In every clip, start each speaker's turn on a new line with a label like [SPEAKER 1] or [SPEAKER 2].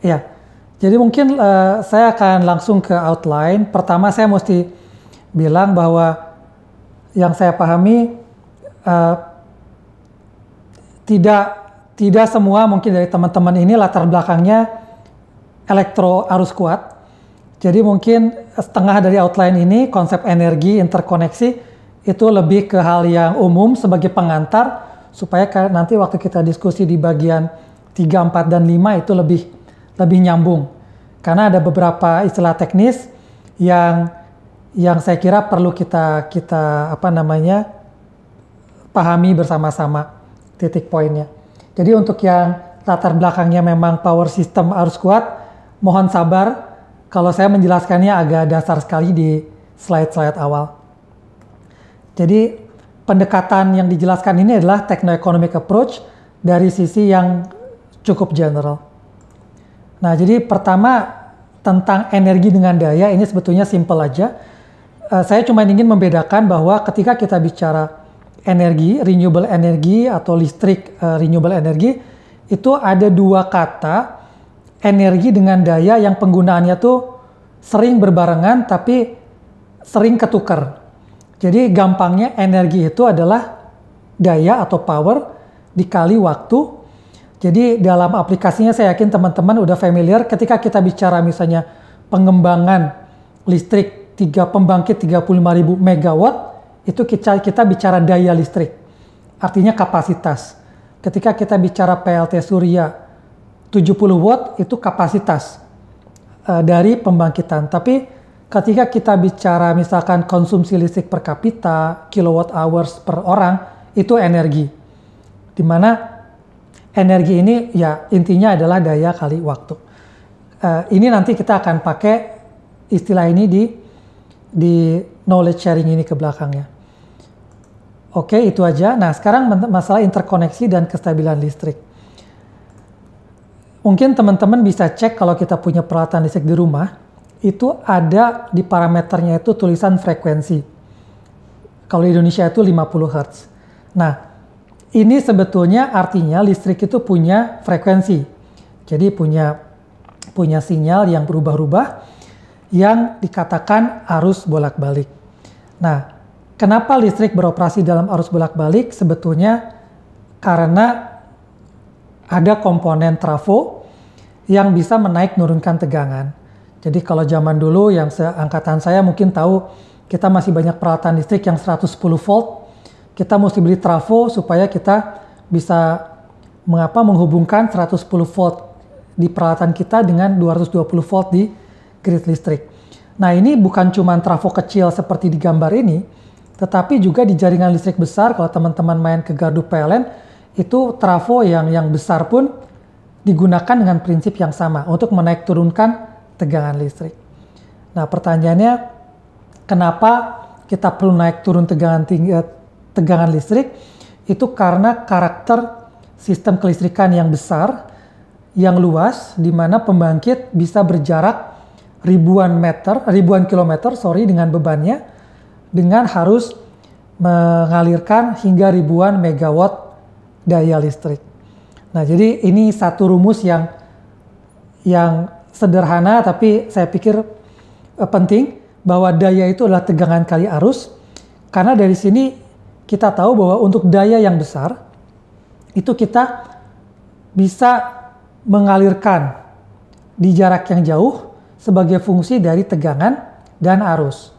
[SPEAKER 1] Ya, jadi mungkin saya akan langsung ke outline. Pertama saya mesti bilang bahwa yang saya pahami eh, tidak semua mungkin dari teman-teman ini latar belakangnya elektro arus kuat. Jadi mungkin setengah dari outline ini konsep energi interkoneksi itu lebih ke hal yang umum sebagai pengantar supaya nanti waktu kita diskusi di bagian 3, 4, dan 5 itu lebih nyambung. Karena ada beberapa istilah teknis yang saya kira perlu kita pahami bersama-sama titik poinnya. Jadi untuk yang latar belakangnya memang power system arus kuat, mohon sabar kalau saya menjelaskannya agak dasar sekali di slide-slide awal. Jadi pendekatan yang dijelaskan ini adalah techno-economic approach dari sisi yang cukup general. Nah, jadi pertama tentang energi dengan daya ini sebetulnya simple aja. Saya cuma ingin membedakan bahwa ketika kita bicara energi, renewable energy atau listrik renewable energy, itu ada dua kata energi dengan daya yang penggunaannya tuh sering berbarengan tapi sering ketukar. Jadi gampangnya energi itu adalah daya atau power dikali waktu. Jadi dalam aplikasinya saya yakin teman-teman udah familiar ketika kita bicara misalnya pengembangan listrik pembangkit 35.000 megawatt, itu kita bicara daya listrik, artinya kapasitas. Ketika kita bicara PLT Surya 70 watt itu kapasitas dari pembangkitan. Tapi ketika kita bicara misalkan konsumsi listrik per kapita, kilowatt hours per orang, itu energi. Dimana energi ini ya intinya adalah daya kali waktu. Ini nanti kita akan pakai istilah ini di knowledge sharing ini ke belakangnya. Oke, itu aja. Nah, sekarang masalah interkoneksi dan kestabilan listrik. Mungkin teman-teman bisa cek kalau kita punya peralatan listrik di rumah, itu ada di parameternya itu tulisan frekuensi. Kalau di Indonesia itu 50 Hz. Nah, ini sebetulnya artinya listrik itu punya frekuensi. Jadi punya sinyal yang berubah-ubah yang dikatakan arus bolak-balik. Nah, kenapa listrik beroperasi dalam arus bolak-balik? Sebetulnya karena ada komponen trafo yang bisa menaik-nurunkan tegangan. Jadi kalau zaman dulu yang seangkatan saya mungkin tahu kita masih banyak peralatan listrik yang 110 volt. Kita mesti beli trafo supaya kita bisa menghubungkan 110 volt di peralatan kita dengan 220 volt di grid listrik. Nah, ini bukan cuma trafo kecil seperti di gambar ini, tetapi juga di jaringan listrik besar. Kalau teman-teman main ke gardu PLN, itu trafo yang besar pun digunakan dengan prinsip yang sama untuk menaik turunkan tegangan listrik. Nah, pertanyaannya, kenapa kita perlu naik turun tegangan listrik? Itu karena karakter sistem kelistrikan yang besar, yang luas, di mana pembangkit bisa berjarak ribuan kilometer dengan bebannya, dengan harus mengalirkan hingga ribuan megawatt daya listrik. Nah, jadi ini satu rumus yang sederhana, tapi saya pikir penting, bahwa daya itu adalah tegangan kali arus, karena dari sini kita tahu bahwa untuk daya yang besar, itu kita bisa mengalirkan di jarak yang jauh sebagai fungsi dari tegangan dan arus.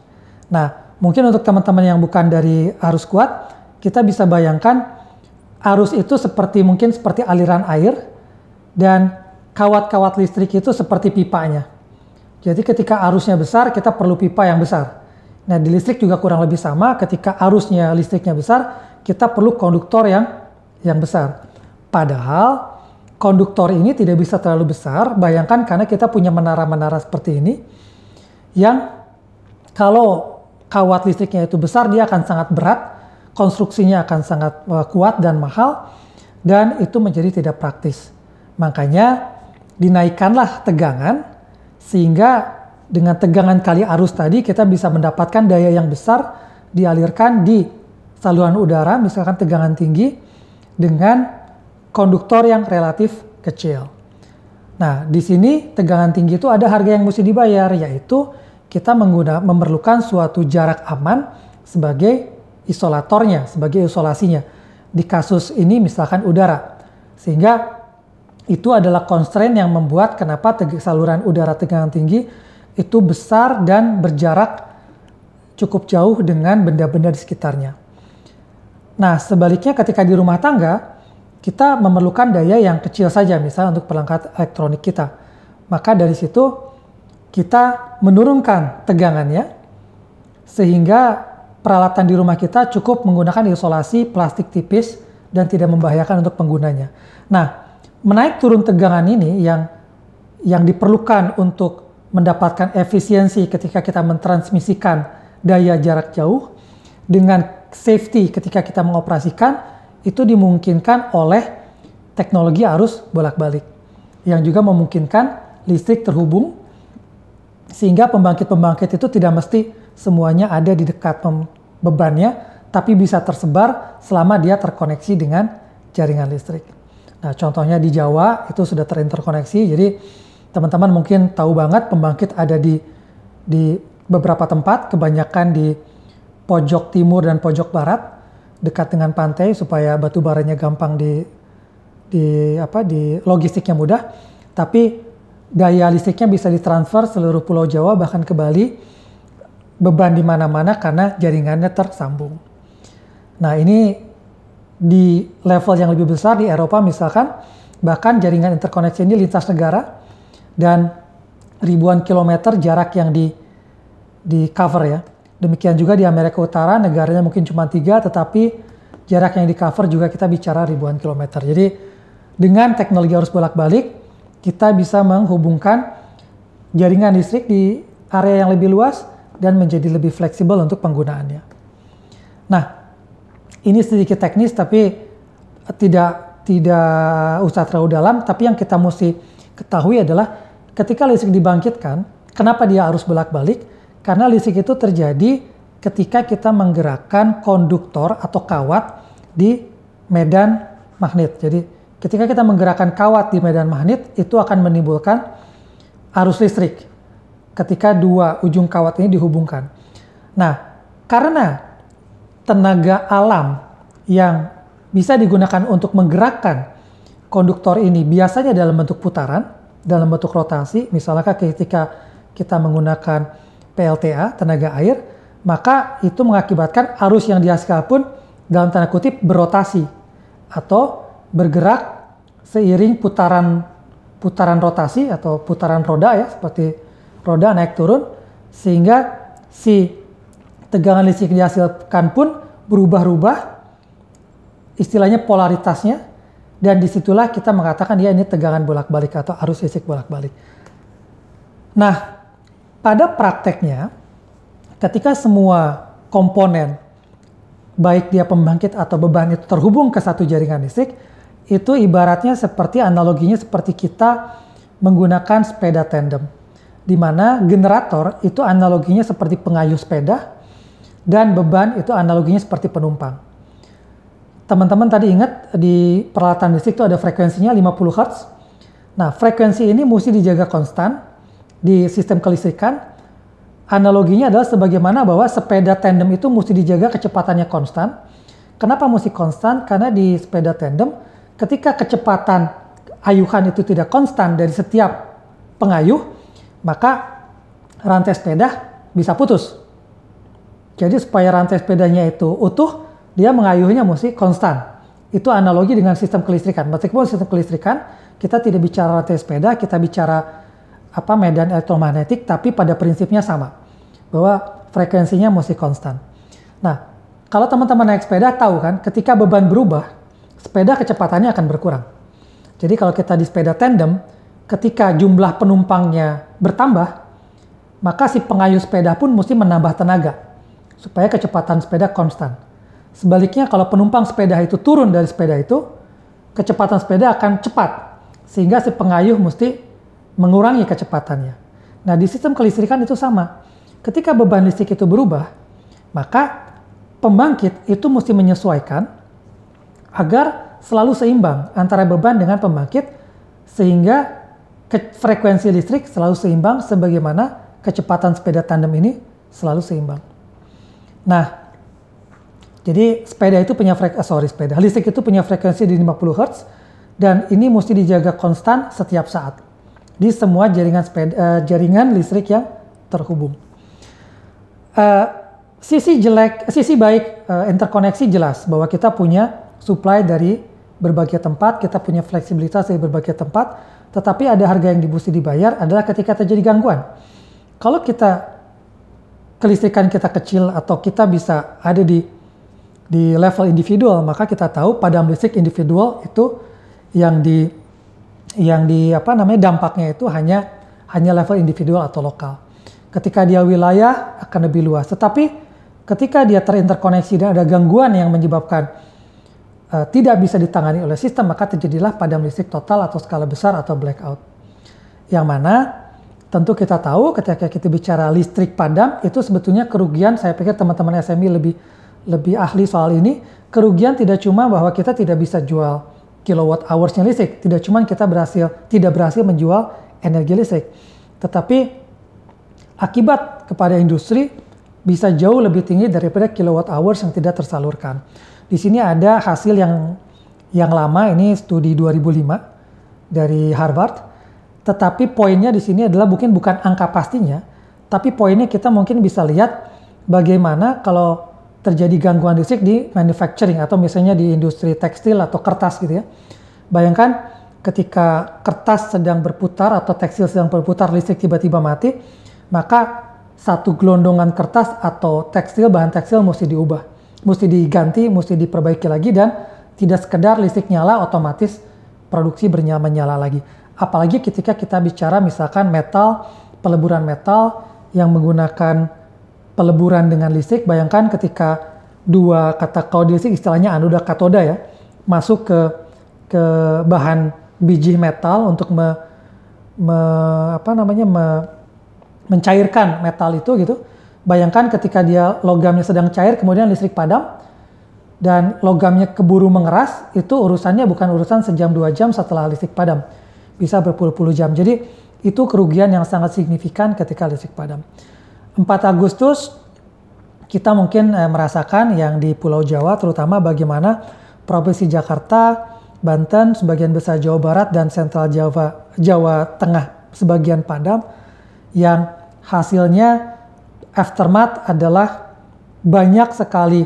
[SPEAKER 1] Nah, mungkin untuk teman-teman yang bukan dari arus kuat, kita bisa bayangkan arus itu seperti aliran air, dan kawat-kawat listrik itu seperti pipanya. Jadi ketika arusnya besar, kita perlu pipa yang besar. Nah, di listrik juga kurang lebih sama, ketika arusnya listriknya besar, kita perlu konduktor yang besar. Padahal konduktor ini tidak bisa terlalu besar, bayangkan karena kita punya menara-menara seperti ini, yang kalau kawat listriknya itu besar, dia akan sangat berat, konstruksinya akan sangat kuat dan mahal, dan itu menjadi tidak praktis. Makanya dinaikkanlah tegangan, sehingga dengan tegangan kali arus tadi kita bisa mendapatkan daya yang besar dialirkan di saluran udara, misalkan tegangan tinggi, dengan konduktor yang relatif kecil. Nah, di sini tegangan tinggi itu ada harga yang mesti dibayar, yaitu kita memerlukan suatu jarak aman sebagai isolatornya, sebagai isolasinya. Di kasus ini misalkan udara. Sehingga itu adalah constraint yang membuat kenapa saluran udara tegangan tinggi itu besar dan berjarak cukup jauh dengan benda-benda di sekitarnya. Nah, sebaliknya ketika di rumah tangga, kita memerlukan daya yang kecil saja, misalnya untuk perangkat elektronik kita. Maka dari situ kita menurunkan tegangannya, sehingga peralatan di rumah kita cukup menggunakan isolasi plastik tipis dan tidak membahayakan untuk penggunanya. Nah, menaik turun tegangan ini yang diperlukan untuk mendapatkan efisiensi ketika kita mentransmisikan daya jarak jauh dengan safety ketika kita mengoperasikan, itu dimungkinkan oleh teknologi arus bolak-balik yang juga memungkinkan listrik terhubung sehingga pembangkit-pembangkit itu tidak mesti semuanya ada di dekat bebannya, tapi bisa tersebar selama dia terkoneksi dengan jaringan listrik. Nah, contohnya di Jawa itu sudah terinterkoneksi, jadi teman-teman mungkin tahu banget pembangkit ada di beberapa tempat, kebanyakan di pojok timur dan pojok barat, dekat dengan pantai supaya batu baranya gampang di logistiknya mudah, tapi daya listriknya bisa ditransfer seluruh Pulau Jawa bahkan ke Bali, beban di mana-mana karena jaringannya tersambung. Nah, ini di level yang lebih besar di Eropa misalkan, bahkan jaringan interkoneksi ini lintas negara dan ribuan kilometer jarak yang di cover ya. Demikian juga di Amerika Utara, negaranya mungkin cuma 3, tetapi jarak yang di cover juga kita bicara ribuan kilometer. Jadi dengan teknologi arus bolak-balik, kita bisa menghubungkan jaringan listrik di area yang lebih luas dan menjadi lebih fleksibel untuk penggunaannya. Nah, ini sedikit teknis tapi tidak usah terlalu dalam, tapi yang kita mesti ketahui adalah ketika listrik dibangkitkan, kenapa dia arus bolak-balik? Karena listrik itu terjadi ketika kita menggerakkan konduktor atau kawat di medan magnet. Jadi ketika kita menggerakkan kawat di medan magnet, itu akan menimbulkan arus listrik ketika dua ujung kawat ini dihubungkan. Nah, karena tenaga alam yang bisa digunakan untuk menggerakkan konduktor ini biasanya dalam bentuk putaran, dalam bentuk rotasi, misalnya ketika kita menggunakan PLTA, tenaga air, maka itu mengakibatkan arus yang dihasilkan pun dalam tanda kutip berotasi atau bergerak seiring putaran rotasi atau putaran roda ya, seperti roda naik turun, sehingga si tegangan listrik yang dihasilkan pun berubah-ubah, istilahnya polaritasnya, dan disitulah kita mengatakan ya ini tegangan bolak-balik atau arus listrik bolak-balik. Nah, pada prakteknya, ketika semua komponen, baik dia pembangkit atau beban itu terhubung ke satu jaringan listrik, itu ibaratnya seperti analoginya seperti kita menggunakan sepeda tandem, di mana generator itu analoginya seperti pengayuh sepeda, dan beban itu analoginya seperti penumpang. Teman-teman tadi ingat di peralatan listrik itu ada frekuensinya 50 Hz. Nah, frekuensi ini mesti dijaga konstan di sistem kelistrikan. Analoginya adalah sebagaimana bahwa sepeda tandem itu mesti dijaga kecepatannya konstan. Kenapa mesti konstan? Karena di sepeda tandem, ketika kecepatan ayuhan itu tidak konstan dari setiap pengayuh, maka rantai sepeda bisa putus. Jadi supaya rantai sepedanya itu utuh, dia mengayuhnya mesti konstan. Itu analogi dengan sistem kelistrikan. Meskipun sistem kelistrikan, kita tidak bicara rantai sepeda, kita bicara medan elektromagnetik, tapi pada prinsipnya sama, bahwa frekuensinya mesti konstan. Nah, kalau teman-teman naik sepeda tahu kan, ketika beban berubah, sepeda kecepatannya akan berkurang. Jadi kalau kita di sepeda tandem, ketika jumlah penumpangnya bertambah, maka si pengayuh sepeda pun mesti menambah tenaga, supaya kecepatan sepeda konstan. Sebaliknya kalau penumpang sepeda itu turun dari sepeda itu, kecepatan sepeda akan cepat, sehingga si pengayuh mesti mengurangi kecepatannya. Nah, di sistem kelistrikan itu sama. Ketika beban listrik itu berubah, maka pembangkit itu mesti menyesuaikan agar selalu seimbang antara beban dengan pembangkit, sehingga frekuensi listrik selalu seimbang sebagaimana kecepatan sepeda tandem ini selalu seimbang. Nah, jadi listrik itu punya frekuensi di 50 Hz dan ini mesti dijaga konstan setiap saat di semua jaringan listrik yang terhubung. Sisi baik interkoneksi jelas bahwa kita punya supply dari berbagai tempat, kita punya fleksibilitas dari berbagai tempat, tetapi ada harga yang mesti dibayar adalah ketika terjadi gangguan. Kalau kelistrikan kita kecil atau kita bisa ada di level individual, maka kita tahu padam listrik individual itu dampaknya itu hanya level individual atau lokal. Ketika dia wilayah akan lebih luas. Tetapi ketika dia terinterkoneksi dan ada gangguan yang menyebabkan tidak bisa ditangani oleh sistem, maka terjadilah padam listrik total atau skala besar atau blackout. Yang mana tentu kita tahu ketika kita bicara listrik padam itu sebetulnya kerugian, saya pikir teman-teman SMI lebih ahli soal ini. Kerugian tidak cuma bahwa kita tidak bisa jual kilowatt hours-nya listrik, tidak cuma kita tidak berhasil menjual energi listrik, tetapi akibat kepada industri bisa jauh lebih tinggi daripada kilowatt hours yang tidak tersalurkan. Di sini ada hasil yang lama, ini studi 2005 dari Harvard. Tetapi poinnya di sini adalah bukan angka pastinya, tapi poinnya kita mungkin bisa lihat bagaimana kalau terjadi gangguan listrik di manufacturing atau misalnya di industri tekstil atau kertas gitu ya. Bayangkan ketika kertas sedang berputar atau tekstil sedang berputar, listrik tiba-tiba mati, maka satu gelondongan kertas atau bahan tekstil mesti diubah. Mesti diganti, mesti diperbaiki lagi, dan tidak sekedar listrik nyala otomatis produksi menyala lagi. Apalagi ketika kita bicara misalkan peleburan metal yang menggunakan peleburan dengan listrik, bayangkan ketika dua kode listrik, istilahnya anoda katoda ya, masuk ke bahan biji metal untuk mencairkan metal itu gitu. Bayangkan ketika logamnya sedang cair, kemudian listrik padam, dan logamnya keburu mengeras, itu urusannya bukan urusan sejam 2 jam setelah listrik padam. Bisa berpuluh-puluh jam. Jadi itu kerugian yang sangat signifikan ketika listrik padam. 4 Agustus, kita mungkin merasakan yang di Pulau Jawa, terutama bagaimana Provinsi Jakarta, Banten, sebagian besar Jawa Barat, dan sentral Jawa Tengah sebagian padam, yang hasilnya aftermath adalah banyak sekali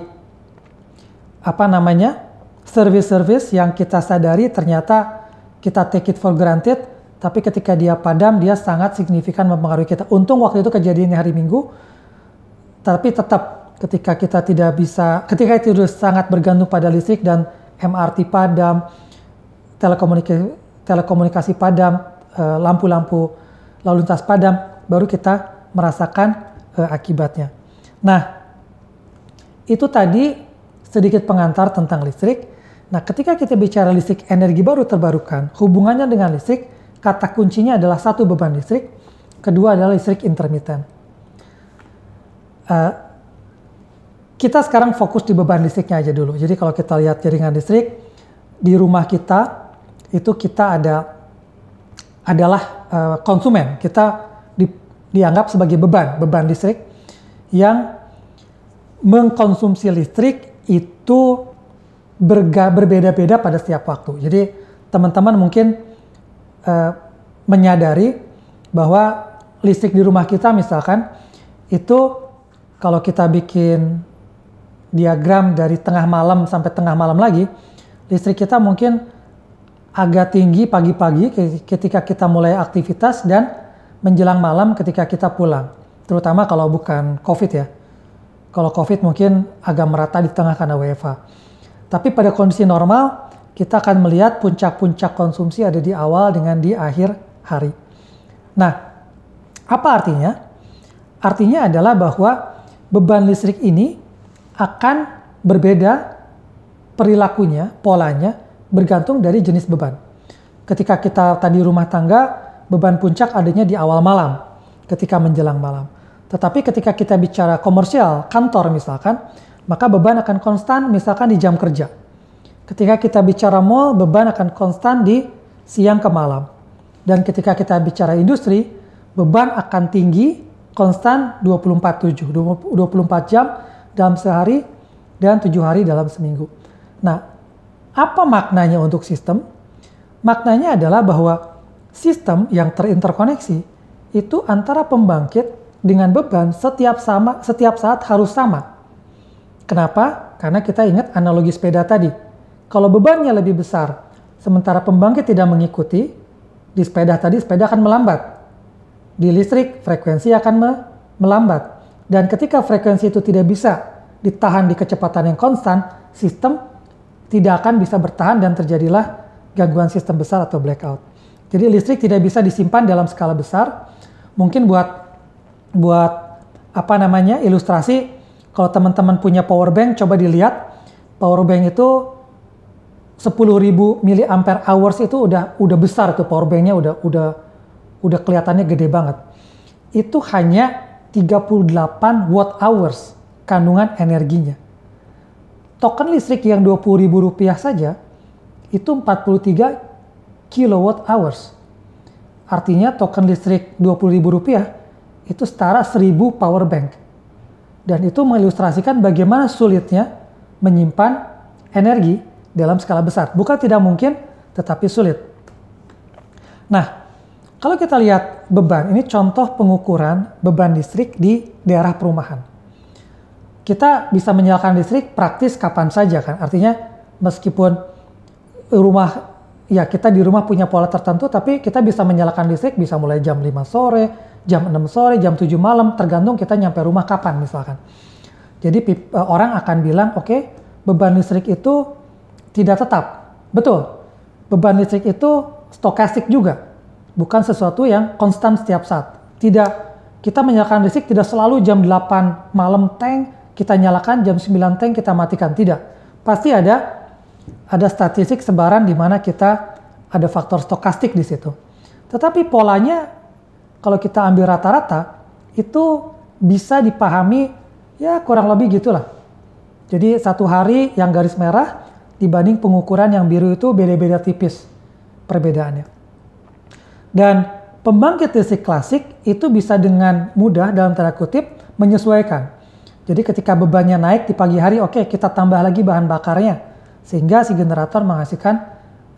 [SPEAKER 1] service yang kita sadari ternyata kita take it for granted, tapi ketika dia padam dia sangat signifikan mempengaruhi kita. Untung waktu itu kejadiannya hari Minggu, tapi tetap ketika itu sangat bergantung pada listrik dan MRT padam, telekomunikasi padam, lampu-lampu lalu lintas padam, baru kita merasakan akibatnya. Nah, itu tadi sedikit pengantar tentang listrik. Nah, ketika kita bicara listrik energi baru terbarukan, hubungannya dengan listrik, kata kuncinya adalah satu, beban listrik, kedua adalah listrik intermiten. Kita sekarang fokus di beban listriknya aja dulu. Jadi kalau kita lihat jaringan listrik, di rumah kita, itu kita adalah konsumen. Kita dianggap sebagai beban listrik yang mengkonsumsi listrik itu berbeda-beda pada setiap waktu. Jadi teman-teman mungkin menyadari bahwa listrik di rumah kita misalkan itu kalau kita bikin diagram dari tengah malam sampai tengah malam lagi, listrik kita mungkin agak tinggi pagi-pagi ketika kita mulai aktivitas dan menjelang malam ketika kita pulang. Terutama kalau bukan COVID ya. Kalau COVID mungkin agak merata di tengah karena WFH. Tapi pada kondisi normal, kita akan melihat puncak-puncak konsumsi ada di awal dengan di akhir hari. Nah, apa artinya? Artinya adalah bahwa beban listrik ini akan berbeda perilakunya, polanya, bergantung dari jenis beban. Ketika kita tadi rumah tangga, beban puncak adanya di awal malam, ketika menjelang malam. Tetapi ketika kita bicara komersial, kantor misalkan, maka beban akan konstan misalkan di jam kerja. Ketika kita bicara mall, beban akan konstan di siang ke malam. Dan ketika kita bicara industri, beban akan tinggi, konstan 24/7, 24 jam dalam sehari dan 7 hari dalam seminggu. Nah, apa maknanya untuk sistem? Maknanya adalah bahwa sistem yang terinterkoneksi itu antara pembangkit dengan beban setiap saat harus sama. Kenapa? Karena kita ingat analogi sepeda tadi. Kalau bebannya lebih besar, sementara pembangkit tidak mengikuti, di sepeda tadi sepeda akan melambat. Di listrik, frekuensi akan melambat. Dan ketika frekuensi itu tidak bisa ditahan di kecepatan yang konstan, sistem tidak akan bisa bertahan dan terjadilah gangguan sistem besar atau blackout. Jadi listrik tidak bisa disimpan dalam skala besar. Mungkin buat ilustrasi, kalau teman-teman punya power bank, coba dilihat power bank itu 10.000 mAh itu udah besar tuh power banknya, udah kelihatannya gede banget. Itu hanya 38 watt hours kandungan energinya. Token listrik yang Rp20.000 saja itu 43 kilowatt hours. Artinya token listrik Rp20.000 itu setara 1000 power bank. Dan itu mengilustrasikan bagaimana sulitnya menyimpan energi dalam skala besar. Bukan tidak mungkin, tetapi sulit. Nah, kalau kita lihat beban, ini contoh pengukuran beban listrik di daerah perumahan. Kita bisa menyalakan listrik praktis kapan saja kan. Artinya meskipun kita di rumah punya pola tertentu, tapi kita bisa menyalakan listrik bisa mulai jam 5 sore, jam 6 sore, jam 7 malam, tergantung kita nyampe rumah kapan misalkan. Jadi orang akan bilang, oke, beban listrik itu tidak tetap. Betul, beban listrik itu stokastik juga, bukan sesuatu yang konstan setiap saat. Tidak, kita menyalakan listrik tidak selalu jam 8 malam tank, kita nyalakan jam 9 tank, kita matikan. Tidak, pasti ada statistik sebaran di mana kita ada faktor stokastik di situ. Tetapi polanya, kalau kita ambil rata-rata, itu bisa dipahami ya kurang lebih gitulah. Jadi satu hari yang garis merah, dibanding pengukuran yang biru itu beda-beda tipis perbedaannya. Dan pembangkit listrik klasik itu bisa dengan mudah dalam tanda kutip menyesuaikan. Jadi ketika bebannya naik di pagi hari, oke, kita tambah lagi bahan bakarnya sehingga si generator menghasilkan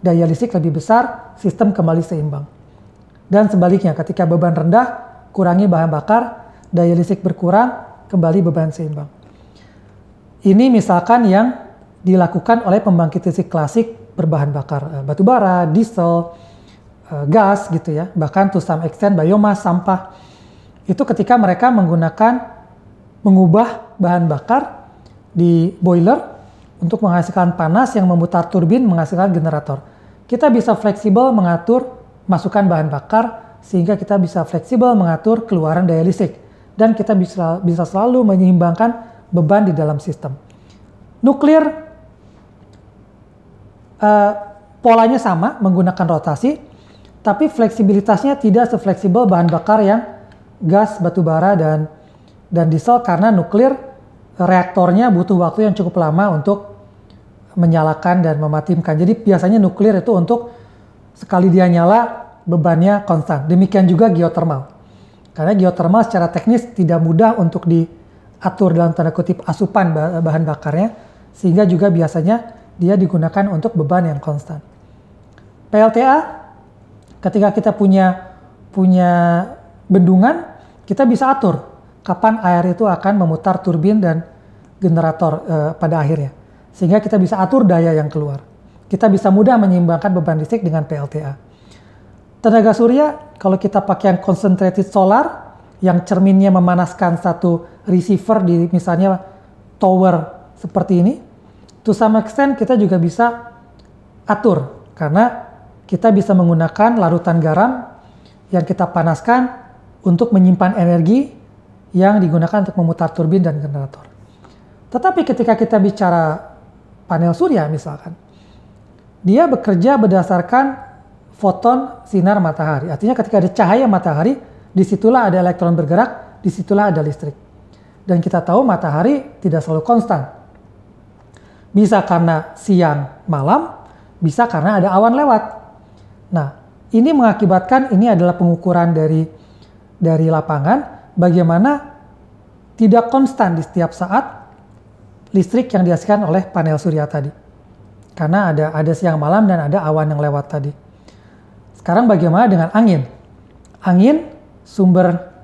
[SPEAKER 1] daya listrik lebih besar, sistem kembali seimbang. Dan sebaliknya, ketika beban rendah, kurangi bahan bakar, daya listrik berkurang, kembali beban seimbang. Ini misalkan yang dilakukan oleh pembangkit listrik klasik berbahan bakar batu bara, diesel, gas gitu ya, bahkan to some extent biomas, sampah. Itu ketika mereka mengubah bahan bakar di boiler untuk menghasilkan panas yang memutar turbin menghasilkan generator. Kita bisa fleksibel mengatur masukan bahan bakar sehingga kita bisa fleksibel mengatur keluaran daya listrik dan kita bisa selalu menyeimbangkan beban di dalam sistem. Nuklir polanya sama, menggunakan rotasi, tapi fleksibilitasnya tidak sefleksibel bahan bakar yang gas, batu bara, dan diesel, karena nuklir reaktornya butuh waktu yang cukup lama untuk menyalakan dan mematikan. Jadi biasanya nuklir itu untuk sekali dia nyala, bebannya konstan. Demikian juga geothermal. Karena geothermal secara teknis tidak mudah untuk diatur dalam tanda kutip asupan bahan bakarnya, sehingga juga biasanya dia digunakan untuk beban yang konstan. PLTA, ketika kita punya bendungan, kita bisa atur kapan air itu akan memutar turbin dan generator pada akhirnya. Sehingga kita bisa atur daya yang keluar. Kita bisa mudah menyeimbangkan beban listrik dengan PLTA. Tenaga surya, kalau kita pakai yang concentrated solar, yang cerminnya memanaskan satu receiver di misalnya tower seperti ini, to some extent kita juga bisa atur, karena kita bisa menggunakan larutan garam yang kita panaskan untuk menyimpan energi yang digunakan untuk memutar turbin dan generator. Tetapi ketika kita bicara panel surya misalkan, dia bekerja berdasarkan foton sinar matahari. Artinya ketika ada cahaya matahari, disitulah ada elektron bergerak, disitulah ada listrik. Dan kita tahu matahari tidak selalu konstan. Bisa karena siang malam, bisa karena ada awan lewat. Nah, ini mengakibatkan ini adalah pengukuran dari lapangan, bagaimana tidak konstan di setiap saat listrik yang dihasilkan oleh panel surya tadi. Karena ada siang malam dan ada awan yang lewat tadi. Sekarang bagaimana dengan angin? Angin, sumber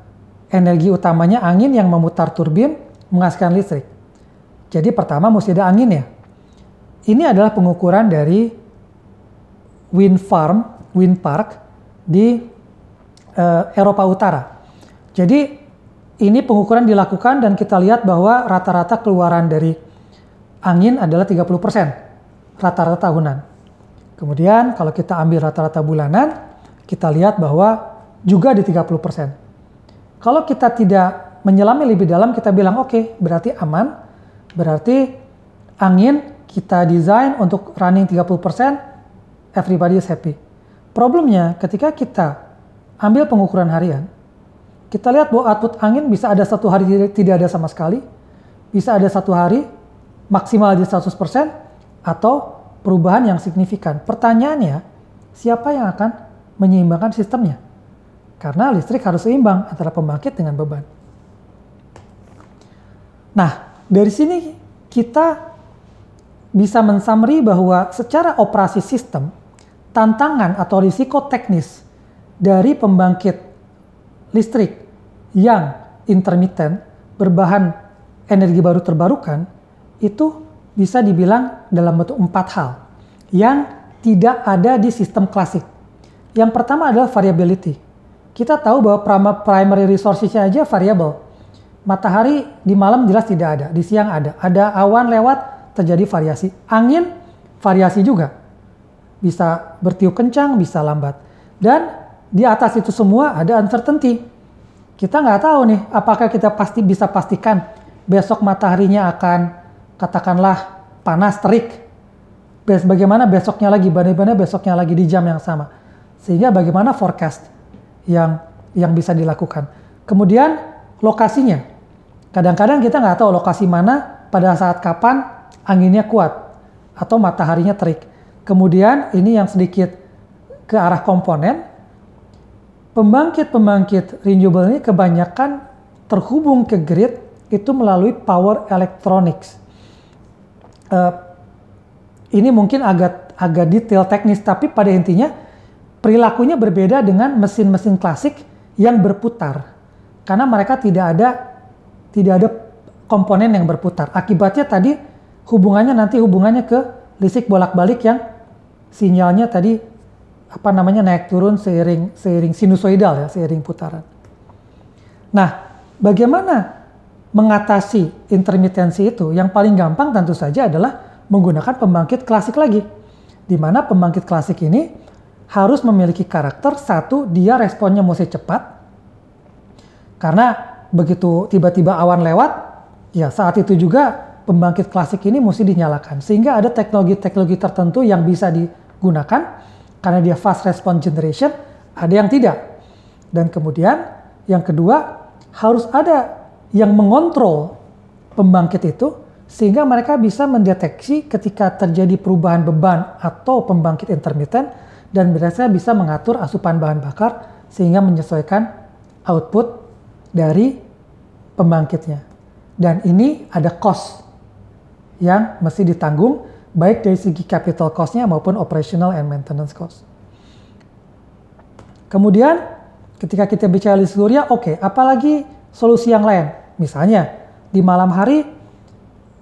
[SPEAKER 1] energi utamanya angin yang memutar turbin menghasilkan listrik. Jadi pertama mesti ada angin ya. Ini adalah pengukuran dari wind park di Eropa Utara. Jadi ini pengukuran dilakukan dan kita lihat bahwa rata-rata keluaran dari angin adalah 30% rata-rata tahunan. Kemudian kalau kita ambil rata-rata bulanan, kita lihat bahwa juga di 30%. Kalau kita tidak menyelami lebih dalam, kita bilang oke, berarti aman, berarti angin kita desain untuk running 30%, everybody is happy. Problemnya ketika kita ambil pengukuran harian, kita lihat bahwa output angin bisa ada satu hari tidak ada sama sekali, bisa ada satu hari maksimal di 100%, atau perubahan yang signifikan. Pertanyaannya, siapa yang akan menyeimbangkan sistemnya? Karena listrik harus seimbang antara pembangkit dengan beban. Nah, dari sini kita bisa mensummary bahwa secara operasi sistem, tantangan atau risiko teknis dari pembangkit listrik yang intermittent berbahan energi baru terbarukan itu bisa dibilang dalam bentuk 4 hal yang tidak ada di sistem klasik. Yang pertama adalah variability. Kita tahu bahwa primary resources-nya aja variable. Matahari di malam jelas tidak ada, di siang ada. Ada awan lewat, terjadi variasi. Angin, variasi juga. Bisa bertiup kencang, bisa lambat. Dan di atas itu semua ada uncertainty. Kita nggak tahu nih, apakah kita bisa pastikan besok mataharinya akan katakanlah panas, terik. Bagaimana besoknya lagi, bagaimana besoknya lagi di jam yang sama. Sehingga bagaimana forecast yang bisa dilakukan. Kemudian lokasinya. Kadang-kadang kita nggak tahu lokasi mana pada saat kapan anginnya kuat atau mataharinya terik. Kemudian ini yang sedikit ke arah komponen. Pembangkit renewable ini kebanyakan terhubung ke grid itu melalui power electronics. Ini mungkin agak detail teknis, tapi pada intinya perilakunya berbeda dengan mesin-mesin klasik yang berputar. Karena mereka tidak ada komponen yang berputar. Akibatnya tadi hubungannya ke listrik bolak-balik yang sinyalnya tadi naik turun seiring sinusoidal ya, seiring putaran. Nah, bagaimana mengatasi intermitensi itu? Yang paling gampang tentu saja adalah menggunakan pembangkit klasik lagi. Di mana pembangkit klasik ini harus memiliki karakter, satu, dia responnya mesti cepat. Karena begitu tiba-tiba awan lewat, ya saat itu juga pembangkit klasik ini mesti dinyalakan. Sehingga ada teknologi-teknologi tertentu yang bisa digunakan, karena dia fast response generation, ada yang tidak. Dan kemudian yang kedua, harus ada yang mengontrol pembangkit itu, sehingga mereka bisa mendeteksi ketika terjadi perubahan beban atau pembangkit intermiten, dan mereka bisa mengatur asupan bahan bakar, sehingga menyesuaikan output dari pembangkitnya. Dan ini ada cost yang mesti ditanggung, baik dari segi capital cost-nya maupun operational and maintenance cost. Kemudian ketika kita bicara listrik surya, oke, apalagi solusi yang lain? Misalnya di malam hari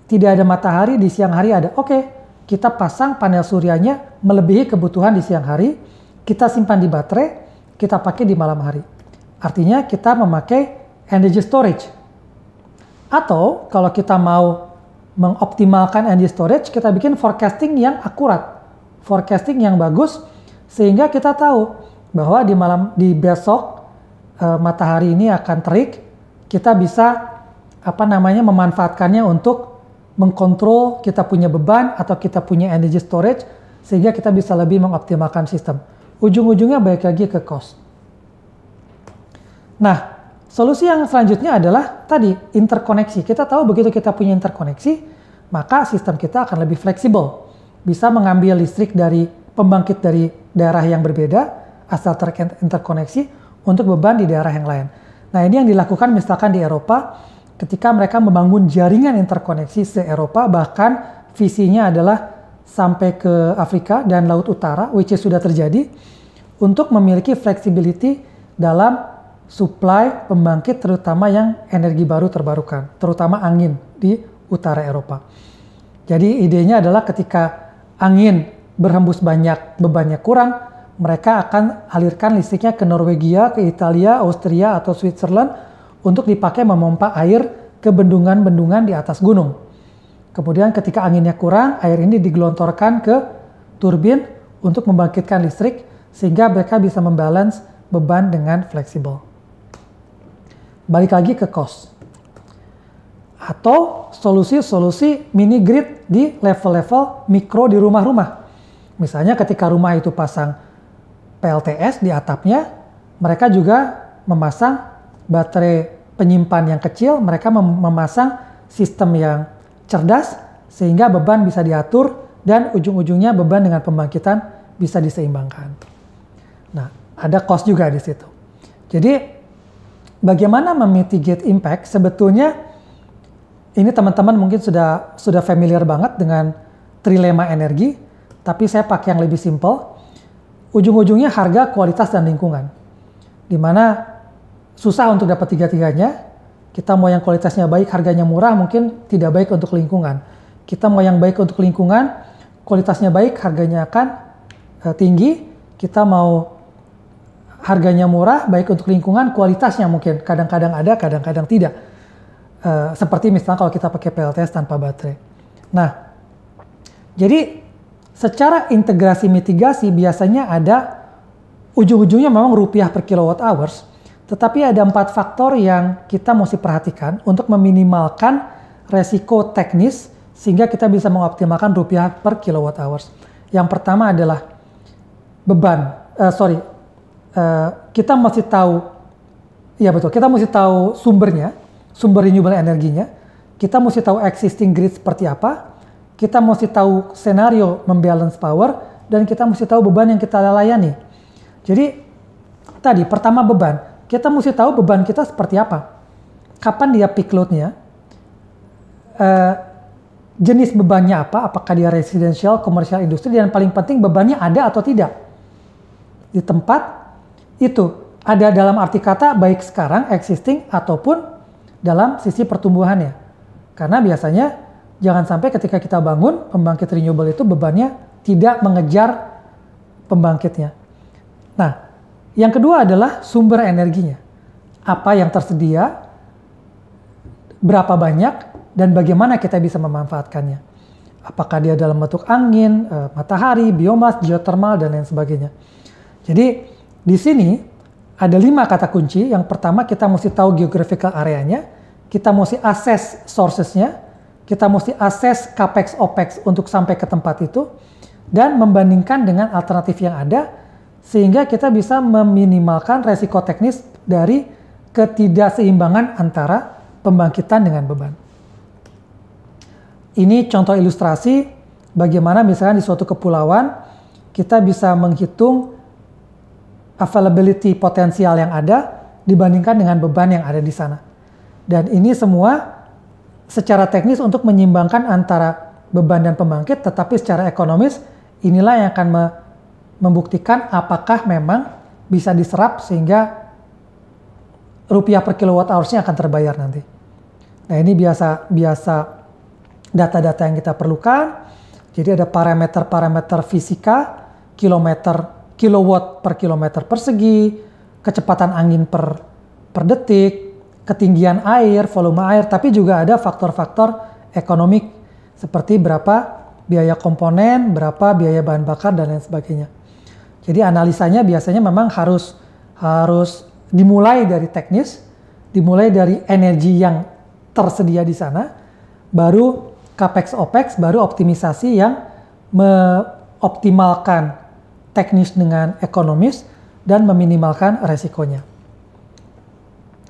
[SPEAKER 1] tidak ada matahari, di siang hari ada. Oke, kita pasang panel suryanya melebihi kebutuhan di siang hari, kita simpan di baterai, kita pakai di malam hari. Artinya kita memakai energy storage. Atau kalau kita mau mengoptimalkan energy storage, kita bikin forecasting yang akurat, forecasting yang bagus, sehingga kita tahu bahwa di besok matahari ini akan terik, kita bisa memanfaatkannya untuk mengkontrol kita punya beban atau kita punya energy storage, sehingga kita bisa lebih mengoptimalkan sistem. Ujung-ujungnya balik lagi ke cost. Nah, solusi yang selanjutnya adalah tadi interkoneksi. Kita tahu begitu kita punya interkoneksi, maka sistem kita akan lebih fleksibel. Bisa mengambil listrik dari pembangkit dari daerah yang berbeda asal terinterkoneksi untuk beban di daerah yang lain. Nah, ini yang dilakukan misalkan di Eropa ketika mereka membangun jaringan interkoneksi se-Eropa, bahkan visinya adalah sampai ke Afrika dan Laut Utara, which is sudah terjadi, untuk memiliki flexibility dalam supply pembangkit terutama yang energi baru terbarukan, terutama angin di utara Eropa. Jadi idenya adalah ketika angin berhembus banyak, bebannya kurang, mereka akan alirkan listriknya ke Norwegia, ke Italia, Austria, atau Switzerland untuk dipakai memompa air ke bendungan-bendungan di atas gunung. Kemudian ketika anginnya kurang, air ini digelontorkan ke turbin untuk membangkitkan listrik sehingga mereka bisa membalance beban dengan fleksibel. Balik lagi ke cost. Atau solusi-solusi mini grid di level-level mikro di rumah-rumah. Misalnya ketika rumah itu pasang PLTS di atapnya, mereka juga memasang baterai penyimpan yang kecil, mereka memasang sistem yang cerdas sehingga beban bisa diatur dan ujung-ujungnya beban dengan pembangkitan bisa diseimbangkan. Nah, ada cost juga di situ. Jadi, bagaimana memitigate impact? Sebetulnya ini teman-teman mungkin sudah familiar banget dengan trilema energi, tapi saya pakai yang lebih simple. Ujung-ujungnya harga, kualitas, dan lingkungan. Di mana susah untuk dapat tiga-tiganya. Kita mau yang kualitasnya baik, harganya murah, mungkin tidak baik untuk lingkungan. Kita mau yang baik untuk lingkungan, kualitasnya baik, harganya akan tinggi. Kita mau harganya murah, baik untuk lingkungan, kualitasnya mungkin kadang-kadang ada, kadang-kadang tidak. Seperti misalnya kalau kita pakai PLTS tanpa baterai. Nah, jadi secara integrasi mitigasi biasanya ada ujung-ujungnya memang rupiah per kilowatt hours. Tetapi ada 4 faktor yang kita mesti perhatikan untuk meminimalkan resiko teknis sehingga kita bisa mengoptimalkan rupiah per kilowatt hours. Yang pertama adalah beban. Kita mesti tahu, ya betul, kita mesti tahu sumbernya, sumber renewable energinya. Kita mesti tahu existing grid seperti apa. Kita mesti tahu skenario membalance power dan kita mesti tahu beban yang kita layani. Jadi tadi pertama beban. Kita mesti tahu beban kita seperti apa. Kapan dia peak load-nya, jenis bebannya apa, apakah dia residential, komersial, industri, dan paling penting bebannya ada atau tidak. Di tempat itu, ada dalam arti kata baik sekarang, existing, ataupun dalam sisi pertumbuhannya. Karena biasanya jangan sampai ketika kita bangun, pembangkit renewable itu bebannya tidak mengejar pembangkitnya. Nah, yang kedua adalah sumber energinya. Apa yang tersedia, berapa banyak, dan bagaimana kita bisa memanfaatkannya. Apakah dia dalam bentuk angin, matahari, biomas, geothermal, dan lain sebagainya. Jadi, di sini ada 5 kata kunci. Yang pertama, kita mesti tahu geographical areanya, kita mesti assess sources-nya, kita mesti assess capex opex untuk sampai ke tempat itu, dan membandingkan dengan alternatif yang ada, sehingga kita bisa meminimalkan resiko teknis dari ketidakseimbangan antara pembangkitan dengan beban. Ini contoh ilustrasi bagaimana misalnya di suatu kepulauan kita bisa menghitung availability potensial yang ada dibandingkan dengan beban yang ada di sana. Dan ini semua secara teknis untuk menyimbangkan antara beban dan pembangkit, tetapi secara ekonomis inilah yang akan membuktikan apakah memang bisa diserap sehingga rupiah per kilowatt hours-nya akan terbayar nanti. Nah, ini biasa data-data yang kita perlukan. Jadi ada parameter-parameter fisika, kilowatt per kilometer persegi, kecepatan angin per detik, ketinggian air, volume air, tapi juga ada faktor-faktor ekonomik seperti berapa biaya komponen, berapa biaya bahan bakar, dan lain sebagainya. Jadi analisanya biasanya memang harus dimulai dari teknis, dimulai dari energi yang tersedia di sana, baru capex opex, baru optimisasi yang mengoptimalkan teknis dengan ekonomis dan meminimalkan resikonya.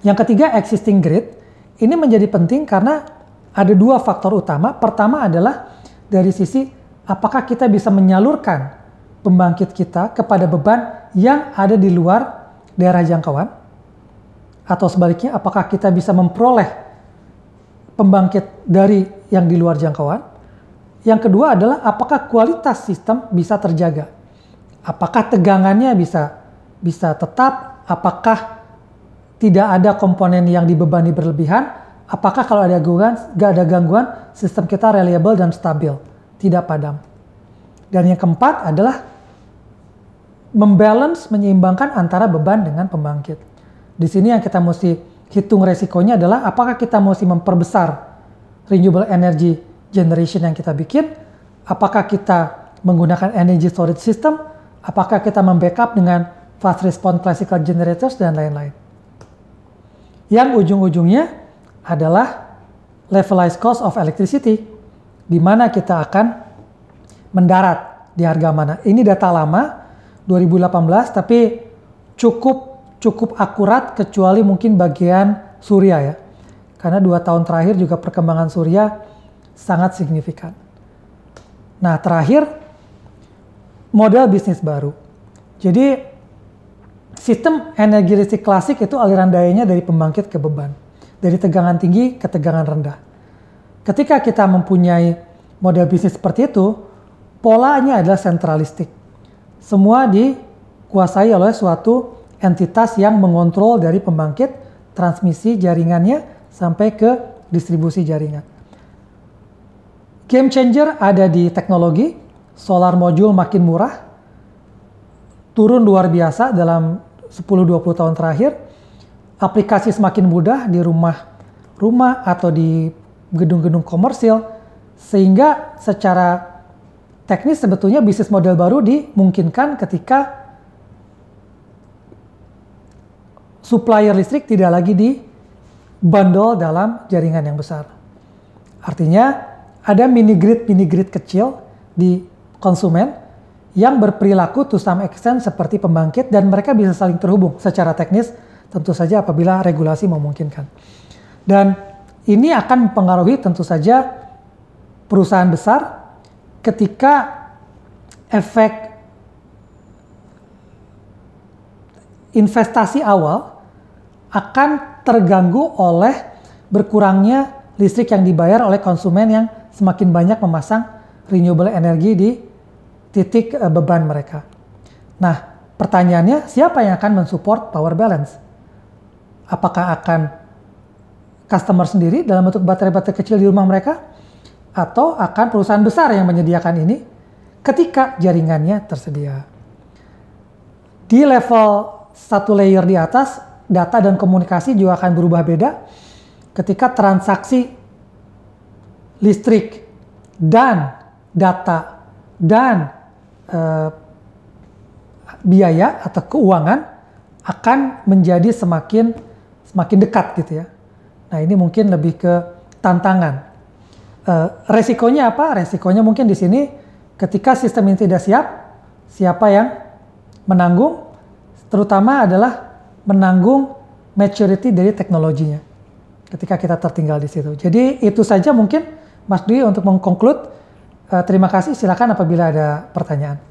[SPEAKER 1] Yang ketiga, existing grid. Ini menjadi penting karena ada 2 faktor utama. Pertama adalah dari sisi apakah kita bisa menyalurkan pembangkit kita kepada beban yang ada di luar daerah jangkauan? Atau sebaliknya, apakah kita bisa memperoleh pembangkit dari yang di luar jangkauan? Yang kedua adalah apakah kualitas sistem bisa terjaga? Apakah tegangannya bisa tetap? Apakah tidak ada komponen yang dibebani berlebihan? Apakah kalau ada gangguan, sistem kita reliable dan stabil, tidak padam? Dan yang keempat adalah menyeimbangkan antara beban dengan pembangkit. Di sini yang kita mesti hitung resikonya adalah apakah kita mesti memperbesar renewable energy generation yang kita bikin, apakah kita menggunakan energy storage system, apakah kita membackup dengan fast response classical generators, dan lain-lain. Yang ujung-ujungnya adalah levelized cost of electricity, di mana kita akan mendarat di harga mana. Ini data lama, 2018, tapi cukup akurat kecuali mungkin bagian Surya ya. Karena 2 tahun terakhir juga perkembangan Surya sangat signifikan. Nah, terakhir, model bisnis baru. Jadi, sistem energi listrik klasik itu aliran dayanya dari pembangkit ke beban. Dari tegangan tinggi ke tegangan rendah. Ketika kita mempunyai model bisnis seperti itu, polanya adalah sentralistik. Semua dikuasai oleh suatu entitas yang mengontrol dari pembangkit, transmisi jaringannya, sampai ke distribusi jaringan. Game changer ada di teknologi, solar module makin murah, turun luar biasa dalam 10-20 tahun terakhir, aplikasi semakin mudah di rumah atau di gedung-gedung komersil, sehingga secara teknis sebetulnya bisnis model baru dimungkinkan ketika supplier listrik tidak lagi dibundle dalam jaringan yang besar. Artinya ada mini grid kecil di konsumen yang berperilaku to some extent seperti pembangkit dan mereka bisa saling terhubung secara teknis, tentu saja apabila regulasi memungkinkan. Dan ini akan mempengaruhi tentu saja perusahaan besar ketika efek investasi awal akan terganggu oleh berkurangnya listrik yang dibayar oleh konsumen yang semakin banyak memasang renewable energy di titik beban mereka. Nah, pertanyaannya siapa yang akan mensupport power balance? Apakah akan customer sendiri dalam bentuk baterai-baterai kecil di rumah mereka? Atau akan perusahaan besar yang menyediakan ini ketika jaringannya tersedia? Di level satu layer di atas, data dan komunikasi juga akan berubah beda ketika transaksi listrik dan data dan biaya atau keuangan akan menjadi semakin dekat gitu ya. Nah, ini mungkin lebih ke tantangan. Resikonya apa? Resikonya mungkin di sini ketika sistem ini tidak siap, siapa yang menanggung? Terutama adalah menanggung maturity dari teknologinya ketika kita tertinggal di situ. Jadi itu saja mungkin Mas Dwi untuk mengkonklud. Terima kasih, silakan apabila ada pertanyaan.